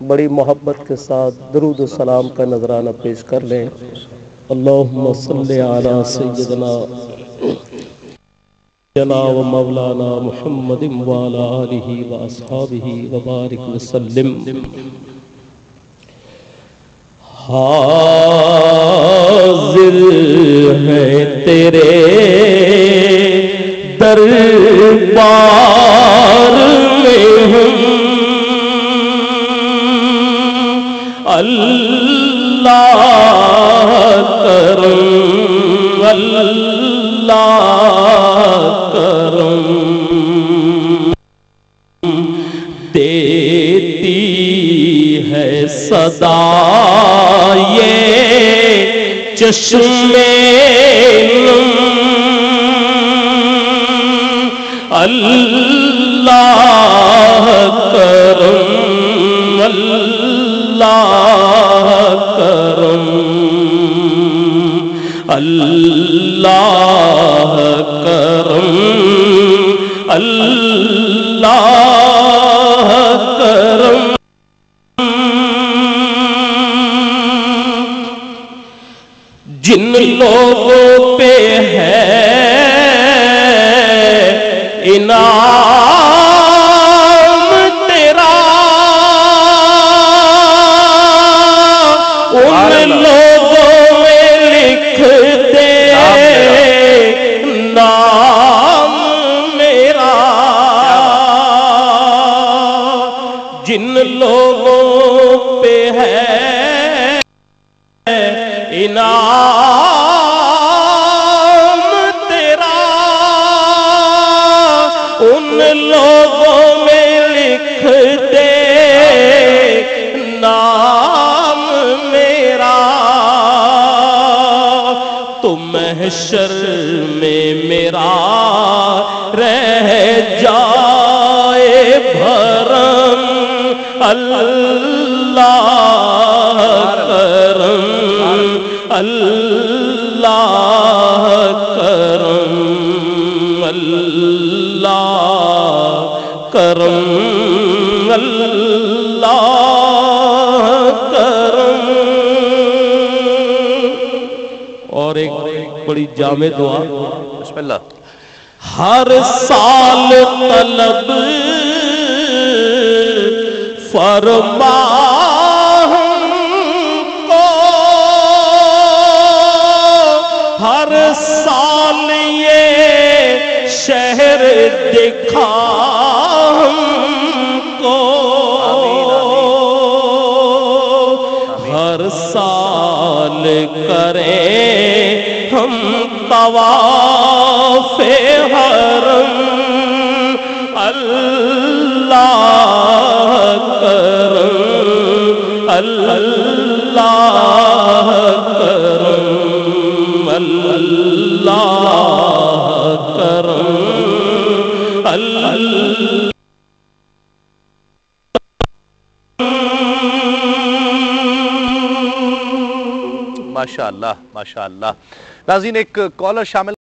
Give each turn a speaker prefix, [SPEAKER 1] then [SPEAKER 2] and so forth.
[SPEAKER 1] بڑی محبت کے ساتھ درود و سلام کا نذرانہ پیش کر لیں۔ اللہم صلی علی سیدنا و مولانا محمد وعلی آلہ و اصحابہ وبارک وسلم۔ حاضر ہیں تیرے دربار میں ہم، اللہ کرم اللہ کرم، دیتی ہے صدا یہ چشمے نم، اللہ کرم اللہ کرم، اللہ کرم اللہ کرم۔ جن لوگوں پہ ہے انعام تیرا، ان لوگوں میں لکھ دے نام میرا، جن لوگوں پہ ہے انعام تیرا، ان لوگوں میں لکھ دے نام میرا، تو محشر میں میرا رہ جائے بھرم، اللہ کرم اللہ کرم اللہ کرم اللہ کرم۔ اور ایک بڑی جامع دعا،
[SPEAKER 2] بسم اللہ۔
[SPEAKER 1] ہر سال طلب فرما ہر سال یہ شہر دکھا ہم کو، ہر سال کریں ہم طواف حرم، اللہ کرم اللہ کرم، اللہ کرم اللہ۔
[SPEAKER 2] ماشاءاللہ ماشاءاللہ۔ ناظرین ایک کالر شامل